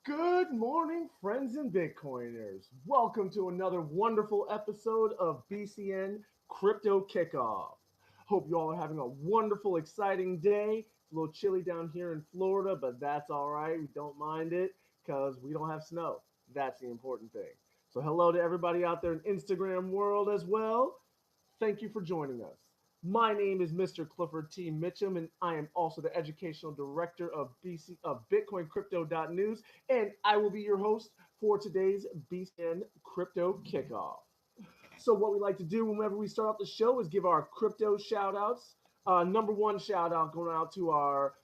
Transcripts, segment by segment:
Good morning, friends and Bitcoiners. Welcome to another wonderful episode of BCN Crypto Kickoff. Hope you all are having a wonderful, exciting day. It's a little chilly down here in Florida, but that's all right. We don't mind it because we don't have snow. That's the important thing. So, hello to everybody out there in Instagram world as well. Thank you for joining us. My name is Mr. Clifford T. Mitchum, and I am also the educational director of BitcoinCryptoNews, and I will be your host for today's BCN Crypto Kickoff. So, what we like to do whenever we start off the show is give our crypto shout outs. Number one shout out going out to our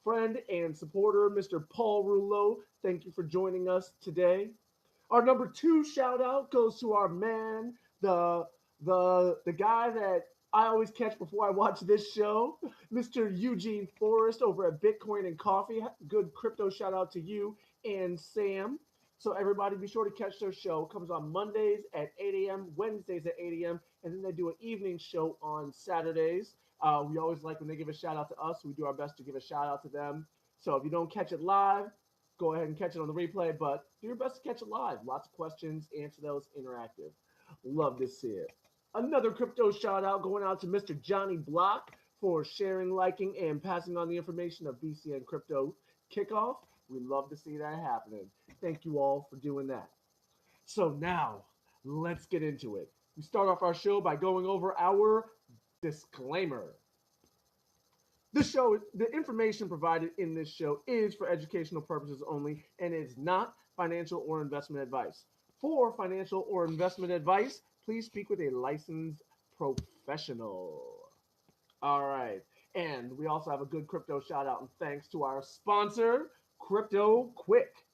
friend and supporter, Mr. Paul Rouleau. Thank you for joining us today. Our number two shout out goes to our man, the guy that I always catch before I watch this show, Mr. Eugene Forrest over at Bitcoin and Coffee. Good crypto shout out to you and Sam. So everybody be sure to catch their show. It comes on Mondays at 8 a.m., Wednesdays at 8 a.m., and then they do an evening show on Saturdays. We always like when they give a shout out to us. We do our best to give a shout out to them. So if you don't catch it live, go ahead and catch it on the replay, but do your best to catch it live. Lots of questions, answer those interactive. Love to see it. Another crypto shout out going out to Mr. Johnny Block for sharing, liking, and passing on the information of BCN Crypto Kickoff. We love to see that happening. Thank you all for doing that. So now, let's get into it. We start off our show by going over our disclaimer. The information provided in this show is for educational purposes only and is not financial or investment advice. For financial or investment advice, please speak with a licensed professional. All right. And we also have a good crypto shout out and thanks to our sponsor, Crypto Quick.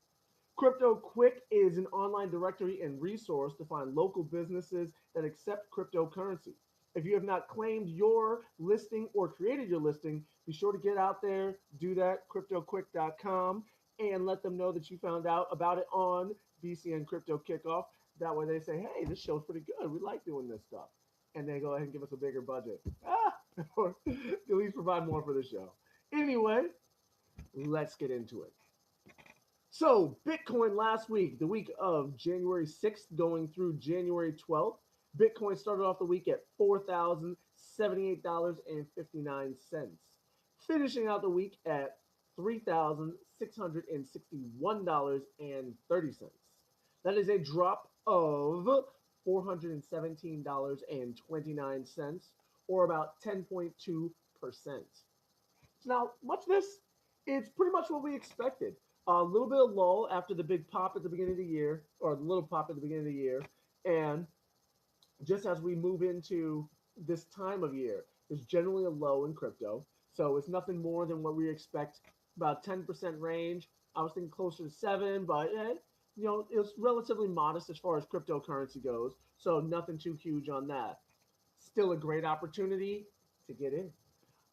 Crypto Quick is an online directory and resource to find local businesses that accept cryptocurrency. If you have not claimed your listing or created your listing, be sure to get out there, do that, cryptoquick.com, and let them know that you found out about it on BCN Crypto Kickoff. That way they say, hey, this show's pretty good. We like doing this stuff. And they go ahead and give us a bigger budget. Or at least provide more for the show. Anyway, let's get into it. So, Bitcoin last week, the week of January 6th going through January 12th, Bitcoin started off the week at $4,078.59, finishing out the week at $3,661.30. That is a drop of $417.29, or about 10.2%. Now, much of this, it's pretty much what we expected. A little bit of lull after the big pop at the beginning of the year, or the little pop at the beginning of the year. And just as we move into this time of year, there's generally a low in crypto. So it's nothing more than what we expect, about 10% range. I was thinking closer to 7, but it's relatively modest as far as cryptocurrency goes. So nothing too huge on that. Still a great opportunity to get in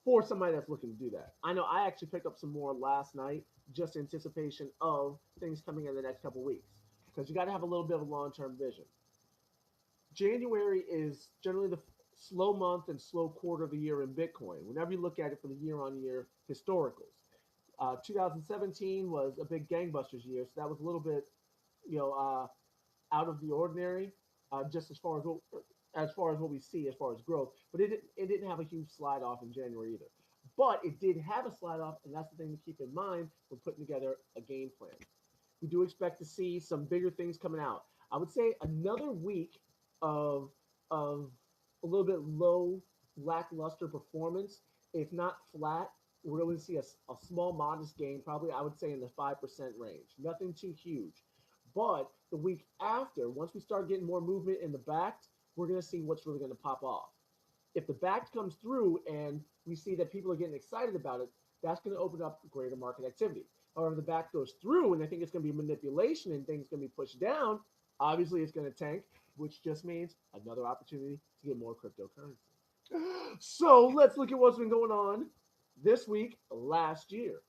for somebody that's looking to do that. I know I actually picked up some more last night, just in anticipation of things coming in the next couple weeks, because you got to have a little bit of a long-term vision. January is generally the slow month and slow quarter of the year in Bitcoin. Whenever you look at it for the year-on-year historicals, 2017 was a big gangbusters year, so that was a little bit, out of the ordinary, just as far as what we see as far as growth. But it didn't have a huge slide off in January either. But it did have a slide off, and that's the thing to keep in mind when putting together a game plan. We do expect to see some bigger things coming out. I would say another week of a little bit low, lackluster performance, if not flat. We're going to see a small, modest gain, probably I would say in the 5% range. Nothing too huge. But the week after, once we start getting more movement in the back, we're going to see what's really going to pop off. If the back comes through and we see that people are getting excited about it, that's going to open up greater market activity. However, the back goes through and I think it's going to be manipulation and things going to be pushed down, obviously it's going to tank, which just means another opportunity to get more cryptocurrency. So let's look at what's been going on this week last year.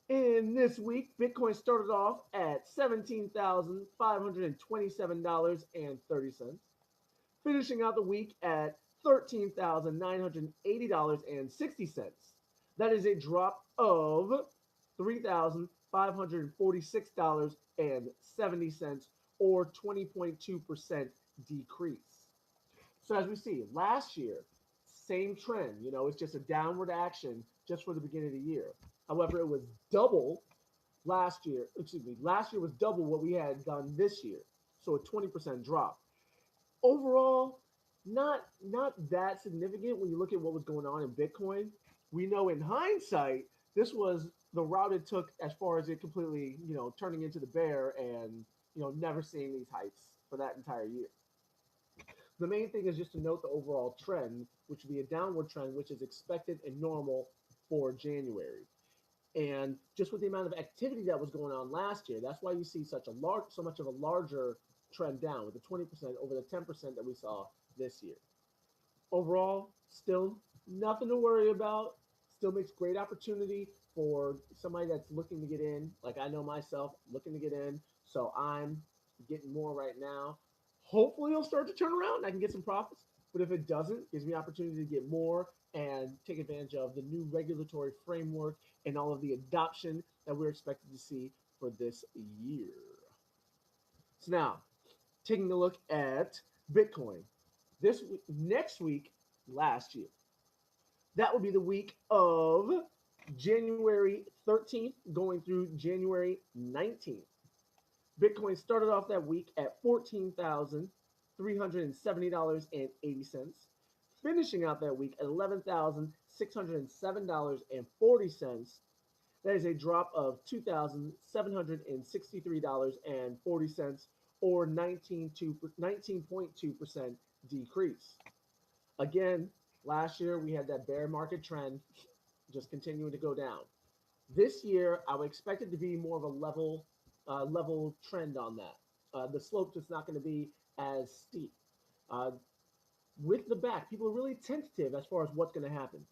In this week, Bitcoin started off at $17,527.30, finishing out the week at $13,980.60. That is a drop of $3,500 $546.70, or 20.2% decrease. So as we see, last year, same trend. It's just a downward action just for the beginning of the year. However, it was double last year. Excuse me, last year was double what we had done this year. So a 20% drop. Overall, not that significant when you look at what was going on in Bitcoin. We know in hindsight, this was the route it took as far as it completely, turning into the bear and, never seeing these heights for that entire year. The main thing is just to note the overall trend, which would be a downward trend, which is expected and normal for January. And just with the amount of activity that was going on last year, that's why you see so much of a larger trend down with the 20% over the 10% that we saw this year. Overall, still nothing to worry about. Still makes great opportunity for somebody that's looking to get in. Like I know myself, looking to get in. So I'm getting more right now. Hopefully it'll start to turn around and I can get some profits. But if it doesn't, it gives me opportunity to get more and take advantage of the new regulatory framework and all of the adoption that we're expected to see for this year. So now, taking a look at Bitcoin. Next week, last year. That will be the week of January 13th going through January 19th. Bitcoin started off that week at $14,370.80, finishing out that week at $11,607.40. That is a drop of $2,763.40, or 19.2% decrease. Again, last year we had that bear market trend just continuing to go down. This year, I would expect it to be more of a level trend on that. The slope just not going to be as steep. With the back, people are really tentative as far as what's going to happen.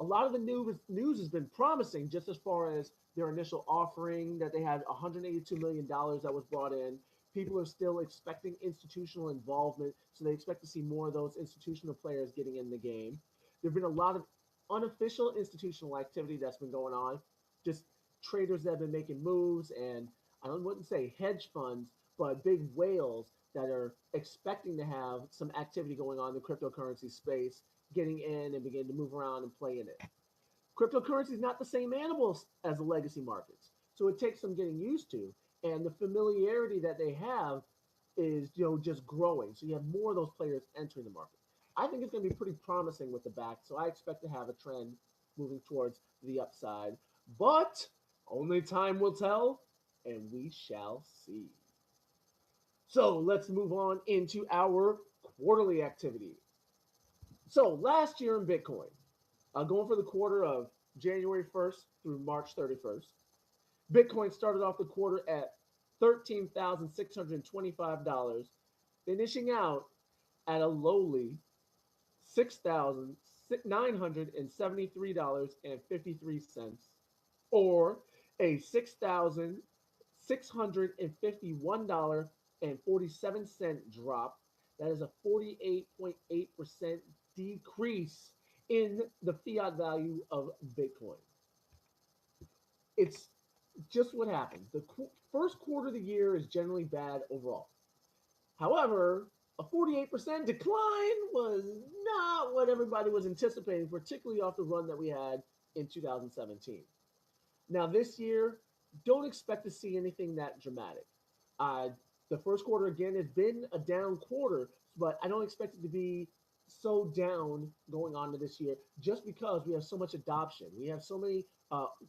A lot of the news has been promising just as far as their initial offering that they had $182 million that was brought in. People are still expecting institutional involvement, so they expect to see more of those institutional players getting in the game. There have been a lot of unofficial institutional activity that's been going on, just traders that have been making moves, and I wouldn't say hedge funds, but big whales that are expecting to have some activity going on in the cryptocurrency space, getting in and beginning to move around and play in it. Cryptocurrency is not the same animal as the legacy markets, so it takes some getting used to, and the familiarity that they have is just growing. So you have more of those players entering the market. I think it's going to be pretty promising with the back, so I expect to have a trend moving towards the upside, but only time will tell, and we shall see. So let's move on into our quarterly activity. So last year in Bitcoin, going for the quarter of January 1st through March 31st, Bitcoin started off the quarter at $13,625, finishing out at a lowly $6,973.53, or a $6,651.47 drop. That is a 48.8% decrease in the fiat value of Bitcoin. It's just what happens. The first quarter of the year is generally bad overall. However, a 48% decline was not what everybody was anticipating, particularly off the run that we had in 2017. Now, this year, don't expect to see anything that dramatic. The first quarter, again, has been a down quarter, but I don't expect it to be so down going on to this year just because we have so much adoption. We have so many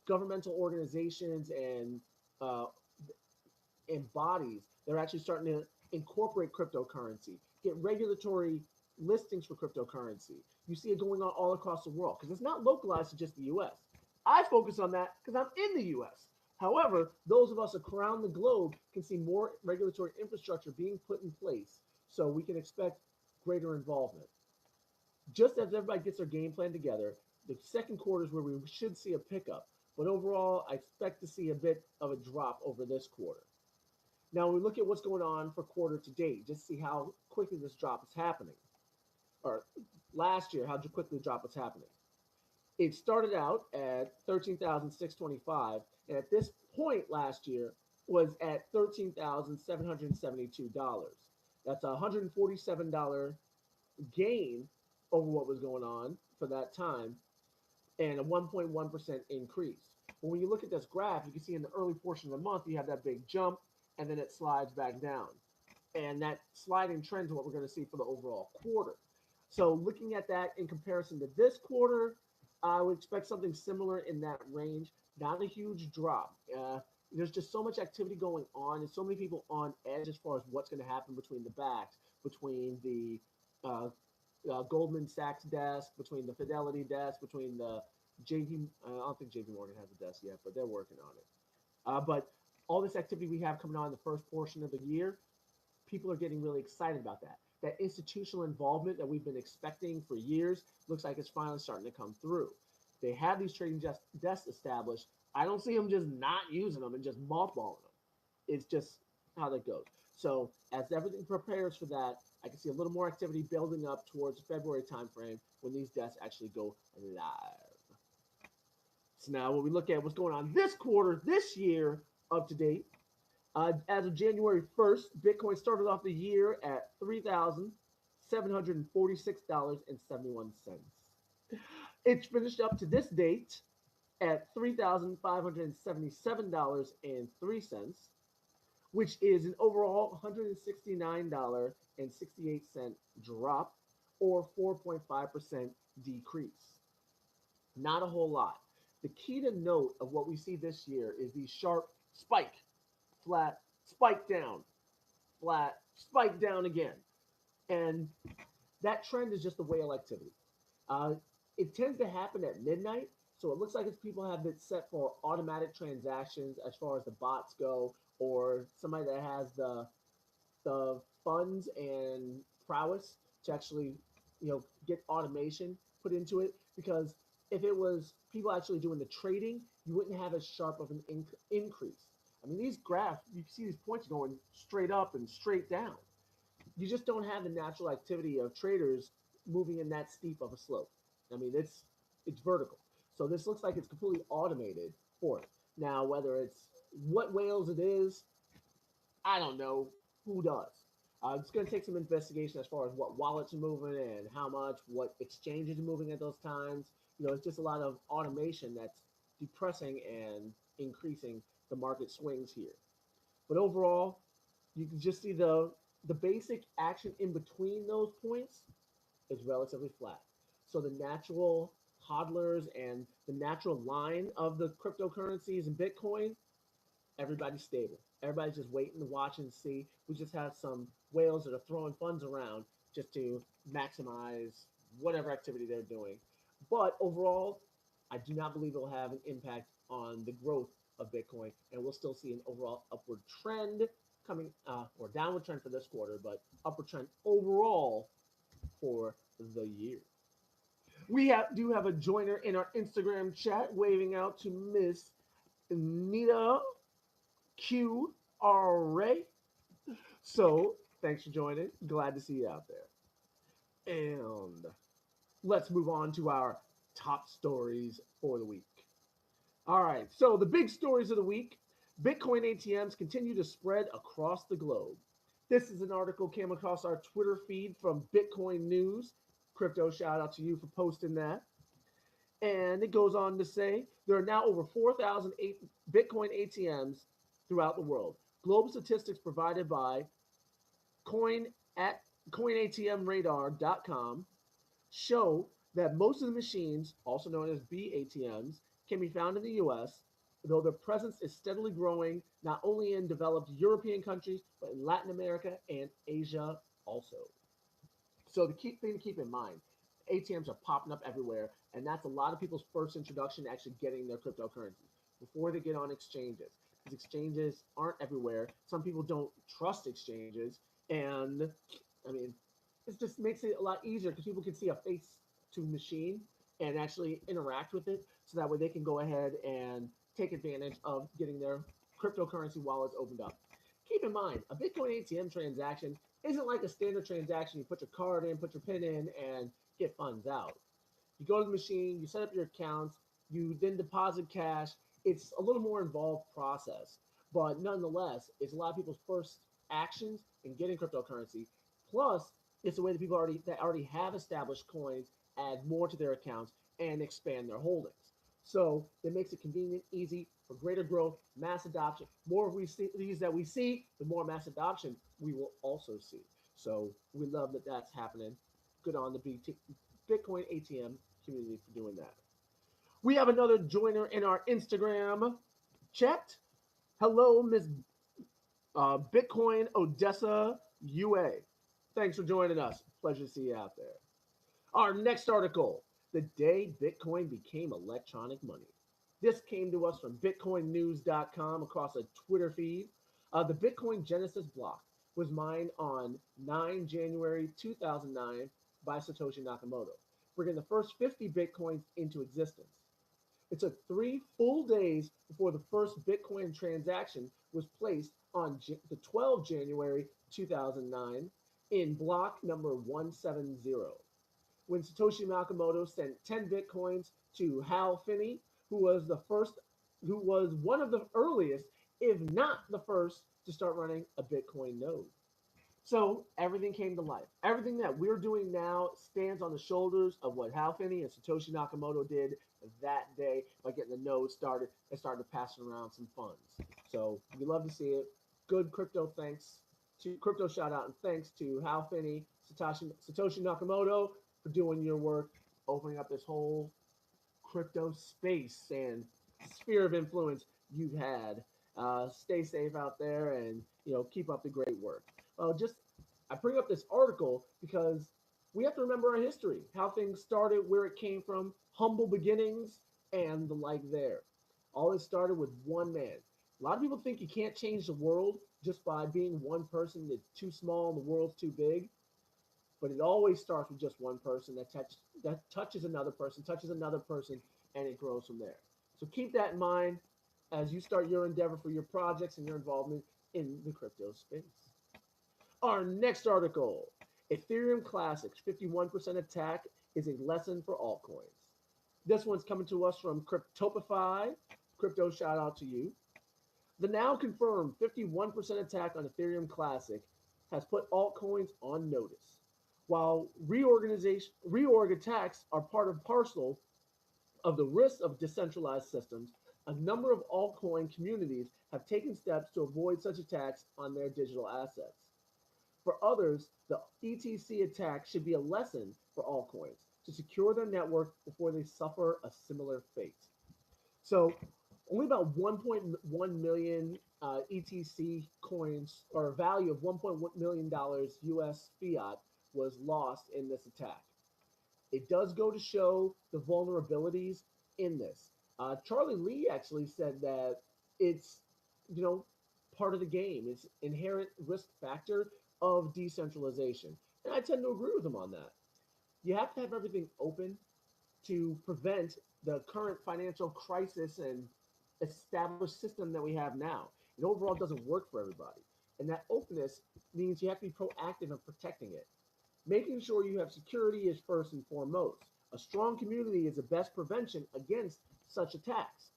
governmental organizations and bodies that are actually starting to incorporate cryptocurrency, get regulatory listings for cryptocurrency. You see it going on all across the world because it's not localized to just the US. I focus on that because I'm in the US. However, those of us around the globe can see more regulatory infrastructure being put in place, so we can expect greater involvement. Just as everybody gets their game plan together, the second quarter is where we should see a pickup. But overall, I expect to see a bit of a drop over this quarter. Now, we look at what's going on for quarter to date, just to see how quickly this drop is happening. Or last year, how quickly the drop was happening. It started out at 13,625, and at this point last year was at $13,772. That's a $147 gain over what was going on for that time, and a 1.1% increase. But when you look at this graph, you can see in the early portion of the month, you have that big jump, and then it slides back down. And that sliding trend is what we're going to see for the overall quarter. So looking at that in comparison to this quarter, I would expect something similar in that range. Not a huge drop. There's just so much activity going on, and so many people on edge as far as what's going to happen between the backs, between the uh, Goldman Sachs desk, between the Fidelity desk, between the JP. I don't think JP Morgan has a desk yet, but they're working on it. But all this activity we have coming on in the first portion of the year, people are getting really excited about that. That institutional involvement that we've been expecting for years looks like it's finally starting to come through. They have these trading desks established. I don't see them just not using them and just mothballing them. It's just how that goes. So as everything prepares for that, I can see a little more activity building up towards the February timeframe when these desks actually go live. So now when we look at what's going on this quarter, this year, up to date, as of January 1st, Bitcoin started off the year at $3,746.71. It's finished up to this date at $3,577.03, which is an overall $169.68 drop, or 4.5% decrease. Not a whole lot. The key to note of what we see this year is the sharp spike, flat, spike down, flat, spike down again. And that trend is just the whale activity. Uh, it tends to happen at midnight, so it looks like it's people have it set for automatic transactions as far as the bots go, or somebody that has the funds and prowess to actually, get automation put into it. Because if it was people actually doing the trading, you wouldn't have as sharp of an increase. I mean, these graphs, you see these points going straight up and straight down. You just don't have the natural activity of traders moving in that steep of a slope. I mean, it's vertical. So this looks like it's completely automated for it. Now, whether it's what whales it is, I don't know. Who does? It's going to take some investigation as far as what wallets are moving and how much, what exchanges are moving at those times. It's just a lot of automation that's depressing and increasing the market swings here. But overall, you can just see the basic action in between those points is relatively flat. So the natural hodlers and the natural line of the cryptocurrencies and Bitcoin, everybody's stable. Everybody's just waiting to watch and see. We just have some whales that are throwing funds around just to maximize whatever activity they're doing. But overall, I do not believe it will have an impact on the growth of Bitcoin, and we'll still see an overall upward trend coming, or downward trend for this quarter, but upward trend overall for the year. We do have a joiner in our Instagram chat waving out to Miss Nita QRA. So thanks for joining. Glad to see you out there. And let's move on to our top stories for the week. All right, so the big stories of the week. Bitcoin ATMs continue to spread across the globe. This is an article came across our Twitter feed from Bitcoin News. Crypto, shout out to you for posting that. And it goes on to say there are now over 4,000 Bitcoin ATMs throughout the world. Global statistics provided by coinatmradar.com show that most of the machines, also known as BATMs, can be found in the U.S., though their presence is steadily growing not only in developed European countries, but in Latin America and Asia also. So the key thing to keep in mind, ATMs are popping up everywhere, and that's a lot of people's first introduction to actually getting their cryptocurrencies before they get on exchanges. Because exchanges aren't everywhere. Some people don't trust exchanges, and I mean, it just makes it a lot easier because people can see a face to machine and actually interact with it, so that way they can go ahead and take advantage of getting their cryptocurrency wallets opened up. Keep in mind, a Bitcoin ATM transaction isn't like a standard transaction. You put your card in, put your PIN in, and get funds out. You go to the machine, you set up your accounts, you then deposit cash. It's a little more involved process, but nonetheless, it's a lot of people's first actions in getting cryptocurrency. Plus, it's a way that people already have established coins add more to their accounts and expand their holdings. So it makes it convenient, easy for greater growth, mass adoption. More we see these that we see, the more mass adoption we will also see. So we love that that's happening. Good on the Bitcoin ATM community for doing that. We have another joiner in our Instagram chat. Hello, Miss Bitcoin Odessa UA. Thanks for joining us. Pleasure to see you out there. Our next article, the day Bitcoin became electronic money. This came to us from BitcoinNews.com across a Twitter feed. The Bitcoin Genesis block was mined on 9 January 2009 by Satoshi Nakamoto, bringing the first 50 Bitcoins into existence. It took 3 full days before the first Bitcoin transaction was placed on the 12th January 2009 in block number 170. When Satoshi Nakamoto sent 10 Bitcoins to Hal Finney, who was one of the earliest, if not the first, to start running a Bitcoin node. So everything came to life. Everything that we're doing now stands on the shoulders of what Hal Finney and Satoshi Nakamoto did that day by getting the node started and started passing around some funds. So we love to see it. Good crypto shout out and thanks to Hal Finney, Satoshi Nakamoto for doing your work, opening up this whole crypto space and sphere of influence you've had. Stay safe out there and keep up the great work. I bring up this article because we have to remember our history, how things started, where it came from, humble beginnings, and the like there. All it started with one man. A lot of people think you can't change the world just by being one person that's too small and the world's too big. But it always starts with just one person that touches another person, and it grows from there. So keep that in mind as you start your endeavor for your projects and your involvement in the crypto space. Our next article, Ethereum Classic's 51% attack is a lesson for altcoins. This one's coming to us from Cryptopify. Crypto shout out to you. The now confirmed 51% attack on Ethereum Classic has put altcoins on notice. While reorg attacks are part and parcel of the risks of decentralized systems, a number of altcoin communities have taken steps to avoid such attacks on their digital assets. For others, the ETC attack should be a lesson for altcoins to secure their network before they suffer a similar fate. So, only about 1.1 million ETC coins, or a value of $1.1 million US fiat, was lost in this attack. It does go to show the vulnerabilities in this. Charlie Lee actually said that it's, part of the game. It's inherent risk factor of decentralization. And I tend to agree with him on that. You have to have everything open to prevent the current financial crisis and established system that we have now. It overall doesn't work for everybody. And that openness means you have to be proactive in protecting it. Making sure you have security is first and foremost. A strong community is the best prevention against such attacks.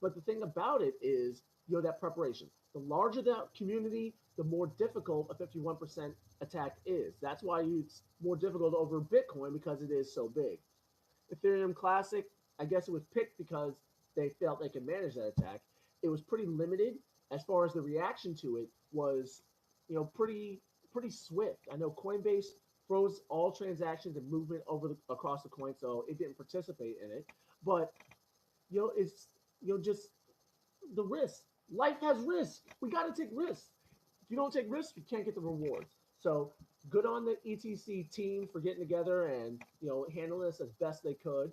But the thing about it is, that preparation. The larger the community, the more difficult a 51% attack is. That's why it's more difficult over Bitcoin because it is so big. Ethereum Classic, I guess it was picked because they felt they could manage that attack. It was pretty limited as far as the reaction to it was, pretty swift. I know Coinbase froze all transactions and movement across the coin, so it didn't participate in it. But it's just the risk. Life has risk. We got to take risks. If you don't take risks, you can't get the rewards. So good on the ETC team for getting together and handling this as best they could.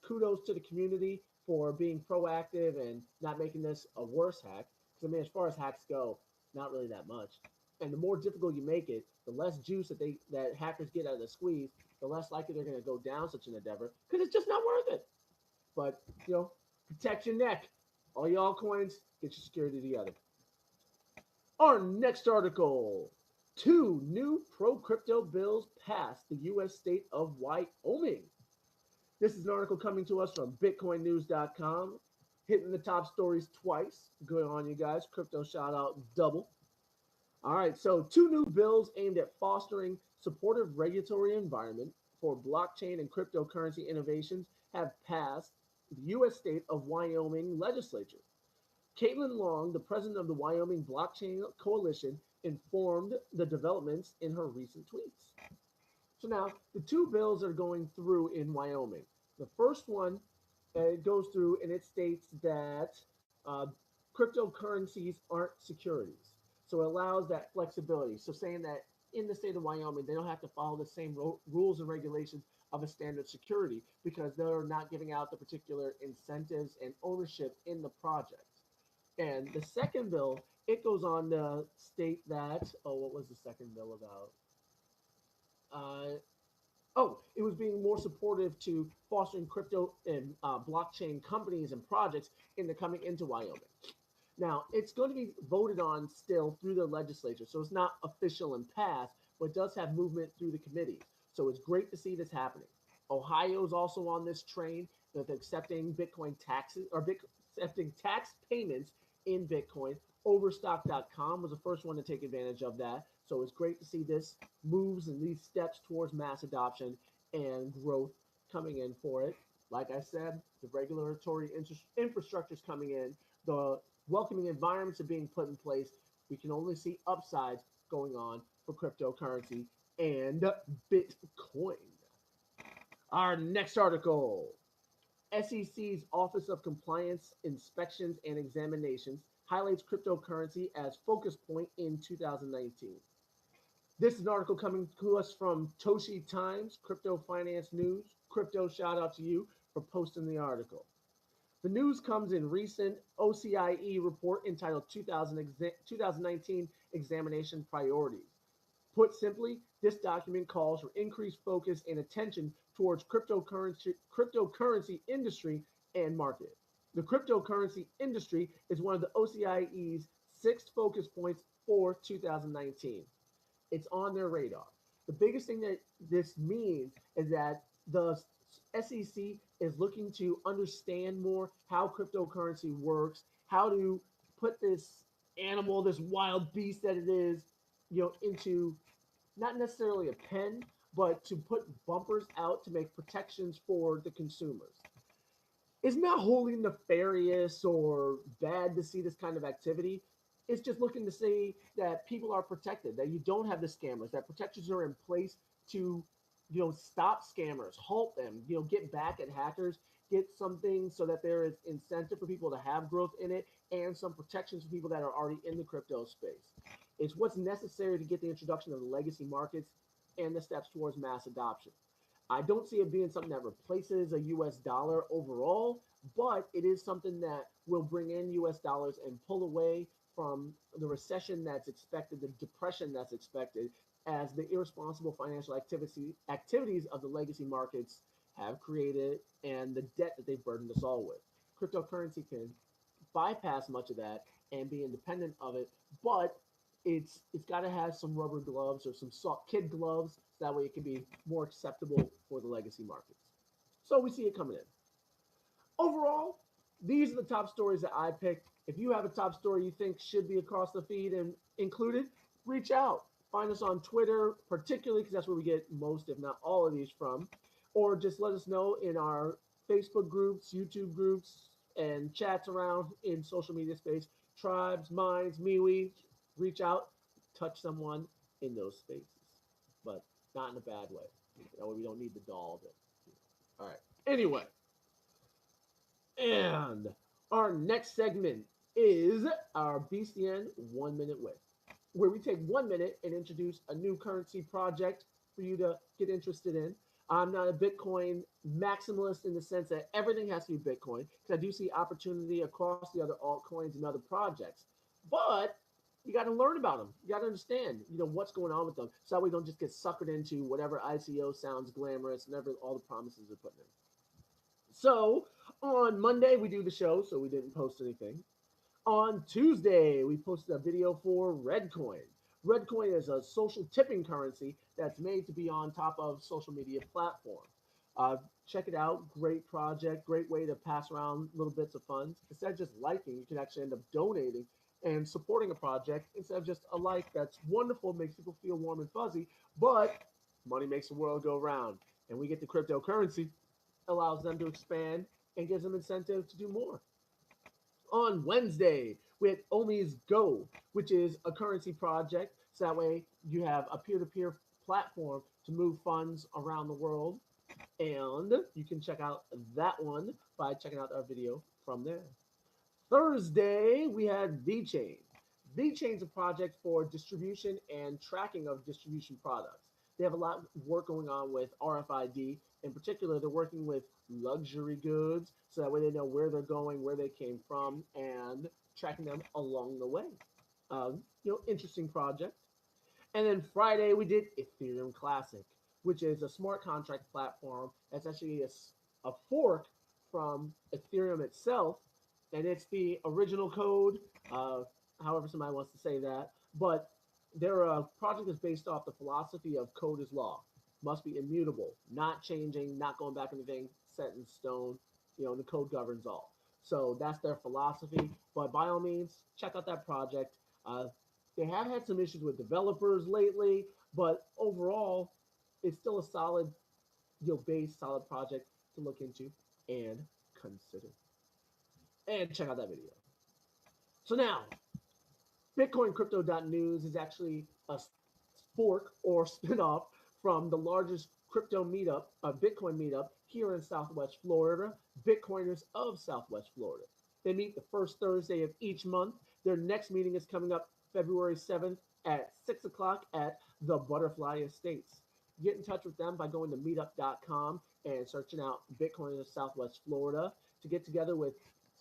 Kudos to the community for being proactive and not making this a worse hack. Because as far as hacks go, not really that much. And the more difficult you make it, the less juice that hackers get out of the squeeze, the less likely they're going to go down such an endeavor because it's just not worth it. But protect your neck. All y'all coins, get your security together. Our next article. 2 new pro-crypto bills passed the U.S. state of Wyoming. This is an article coming to us from BitcoinNews.com, hitting the top stories twice. Good on you guys. Crypto shout out double. All right, so two new bills aimed at fostering supportive regulatory environment for blockchain and cryptocurrency innovations have passed the U.S. state of Wyoming legislature. Caitlin Long, the president of the Wyoming Blockchain Coalition, informed the developments in her recent tweets. So now the two bills are going through in Wyoming. The first one it goes through and it states that uh, cryptocurrencies aren't securities. So it allows that flexibility. So saying that in the state of Wyoming, they don't have to follow the same rules and regulations of a standard security because they're not giving out the particular incentives and ownership in the project. And the second bill, it goes on to state that, oh, what was the second bill about? It was being more supportive to fostering crypto and blockchain companies and projects in the coming into Wyoming. Now, it's going to be voted on still through the legislature, so it's not official and passed, but it does have movement through the committees. So it's great to see this happening. Ohio is also on this train with accepting Bitcoin taxes or accepting tax payments in Bitcoin. Overstock.com was the first one to take advantage of that. So it's great to see this moves and these steps towards mass adoption and growth coming in for it. Like I said, the regulatory infrastructure is coming in. The welcoming environments are being put in place. We can only see upsides going on for cryptocurrency and Bitcoin. Our next article, SEC's Office of Compliance Inspections and Examinations highlights cryptocurrency as focus point in 2019. This is an article coming to us from Toshi Times, Crypto Finance News. Crypto, shout out to you for posting the article. The news comes in recent OCIE report entitled 2019 Examination Priorities. Put simply, this document calls for increased focus and attention towards cryptocurrency industry and market. The cryptocurrency industry is one of the OCIE's 6 focus points for 2019. It's on their radar. The biggest thing that this means is that the SEC is looking to understand more how cryptocurrency works, how to put this animal, this wild beast that it is, into not necessarily a pen, but to put bumpers out to make protections for the consumers. It's not wholly nefarious or bad to see this kind of activity. It's just looking to see that people are protected, that you don't have the scammers, that protections are in place to, stop scammers, halt them, get back at hackers, get something so that there is incentive for people to have growth in it and some protections for people that are already in the crypto space. It's what's necessary to get the introduction of the legacy markets and the steps towards mass adoption. I don't see it being something that replaces a US dollar overall, but it is something that will bring in US dollars and pull away from the recession that's expected, the depression that's expected, as the irresponsible financial activities of the legacy markets have created and the debt that they've burdened us all with. Cryptocurrency can bypass much of that and be independent of it, but it's got to have some rubber gloves or some soft kid gloves so that way it can be more acceptable for the legacy markets. So we see it coming in. Overall, these are the top stories that I picked. If you have a top story you think should be across the feed and included, reach out. Find us on Twitter, particularly because that's where we get most, if not all of these from. Or just let us know in our Facebook groups, YouTube groups, and chats around in social media space. Tribes, Minds, MeWe. Reach out, touch someone in those spaces, but not in a bad way. That way we don't need the doll. All right. Anyway, and our next segment is our BCN 1 minute with, where we take 1 minute and introduce a new currency project for you to get interested in. I'm not a Bitcoin maximalist in the sense that everything has to be Bitcoin, because I do see opportunity across the other altcoins and other projects. But you got to learn about them. You got to understand, what's going on with them, so that we don't just get suckered into whatever ICO sounds glamorous and all the promises they're putting in. So on Monday we do the show, so we didn't post anything. On Tuesday we posted a video for Redcoin. Redcoin is a social tipping currency that's made to be on top of social media platforms. Check it out. Great project. Great way to pass around little bits of funds. Instead of just liking, you can actually end up donating and supporting a project instead of just a like. That's wonderful, makes people feel warm and fuzzy, but money makes the world go round. And we get the cryptocurrency, allows them to expand and gives them incentive to do more. On Wednesday, we had OnlyAsGold, which is a currency project. So that way you have a peer-to-peer platform to move funds around the world. And you can check out that one by checking out our video from there. Thursday, we had VChain. VChain is a project for distribution and tracking of distribution products. They have a lot of work going on with RFID. In particular, they're working with luxury goods so that way they know where they're going, where they came from, and tracking them along the way. Interesting project. And then Friday, we did Ethereum Classic, which is a smart contract platform that's actually a fork from Ethereum itself. And it's the original code, however somebody wants to say that. But their project is based off the philosophy of code is law, must be immutable, not changing, not going back anything set in stone. The code governs all. So that's their philosophy. But by all means, check out that project. They have had some issues with developers lately, but overall, it's still a solid, base, solid project to look into and consider. And check out that video. So now, BitcoinCryptoNews is actually a fork or spinoff from the largest crypto meetup, Bitcoin meetup here in Southwest Florida, Bitcoiners of Southwest Florida. They meet the first Thursday of each month. Their next meeting is coming up February 7th at 6 o'clock at the Butterfly Estates. Get in touch with them by going to meetup.com and searching out Bitcoiners of Southwest Florida to get together with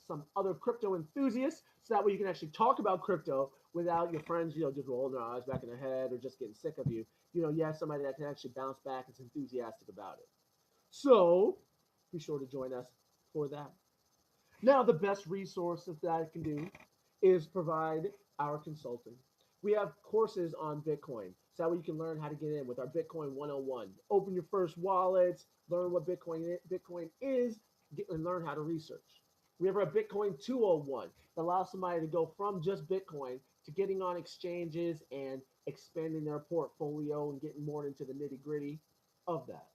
some other crypto enthusiasts so that way you can actually talk about crypto without your friends, just rolling their eyes back in their head or just getting sick of you. You have somebody that can actually bounce back and is enthusiastic about it. So be sure to join us for that. Now, the best resource that I can do is provide our consulting. We have courses on Bitcoin, so that way you can learn how to get in with our Bitcoin 101. Open your first wallets, learn what Bitcoin is, and learn how to research. We have our Bitcoin 201 that allows somebody to go from just Bitcoin to getting on exchanges and expanding their portfolio and getting more into the nitty gritty of that.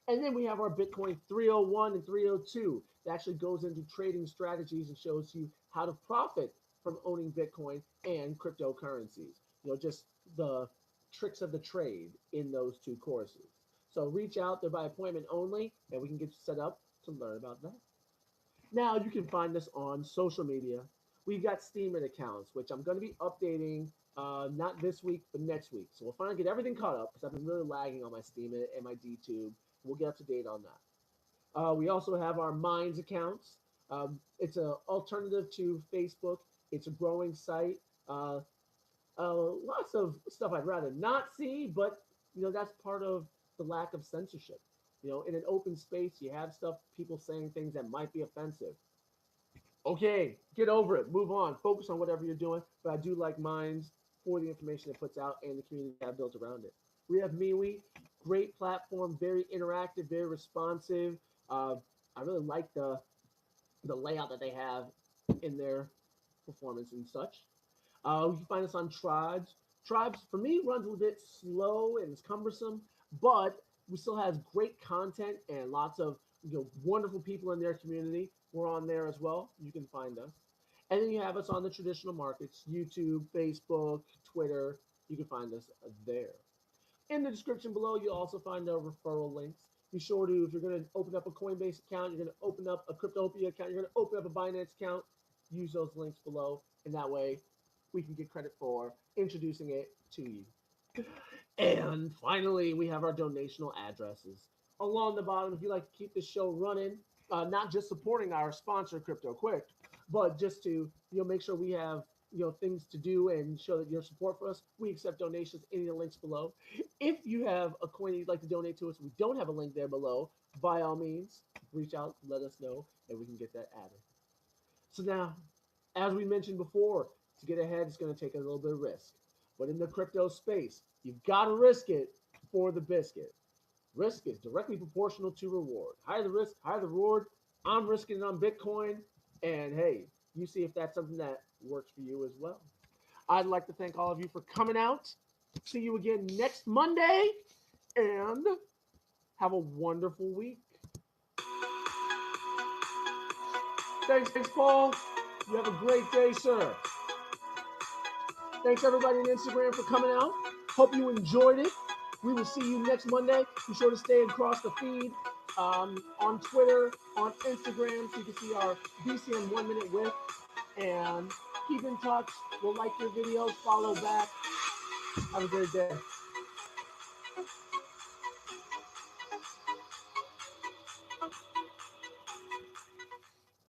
And then we have our Bitcoin 301 and 302 that actually goes into trading strategies and shows you how to profit from owning Bitcoin and cryptocurrencies. Just the tricks of the trade in those two courses. So reach out, they're by appointment only, and we can get you set up to learn about that. Now you can find us on social media. We've got Steemit accounts, which I'm going to be updating not this week, but next week. So we'll finally get everything caught up because I've been really lagging on my Steemit and my DTube. We'll get up to date on that. We also have our Minds accounts. It's an alternative to Facebook. It's a growing site. Lots of stuff I'd rather not see, but that's part of the lack of censorship. In an open space, you have stuff, people saying things that might be offensive. Okay, get over it, move on, focus on whatever you're doing. But I do like Minds for the information it puts out and the community I've built around it. We have MeWe, great platform, very interactive, very responsive. I really like the layout that they have in their performance and such. You can find us on Tribes. Tribes, for me, runs a little bit slow and it's cumbersome, but we still has great content and lots of wonderful people in their community. We're on there as well. You can find us. And then you have us on the traditional markets, YouTube, Facebook, Twitter. You can find us there. In the description below, you'll also find our referral links. Be sure to, if you're going to open up a Coinbase account, you're going to open up a Cryptopia account, you're going to open up a Binance account, use those links below, and that way we can get credit for introducing it to you. And finally, we have our donational addresses. Along the bottom, if you'd like to keep this show running, not just supporting our sponsor, Crypto Quick, but just to make sure we have things to do and show that your support for us, we accept donations. Any of the links below. If you have a coin you'd like to donate to us, we don't have a link there below. By all means, reach out, let us know, and we can get that added. So now, as we mentioned before, to get ahead, it's going to take a little bit of risk. But in the crypto space, you've got to risk it for the biscuit. Risk is directly proportional to reward. Higher the risk, higher the reward. I'm risking it on Bitcoin. And hey, you see if that's something that works for you as well. I'd like to thank all of you for coming out. See you again next Monday. And have a wonderful week. Thanks, Paul. You have a great day, sir. Thanks, everybody on Instagram for coming out. Hope you enjoyed it. We will see you next Monday. Be sure to stay across the feed on Twitter, on Instagram, so you can see our BCN 1 Minute With. And keep in touch. We'll like your videos, follow back. Have a great day.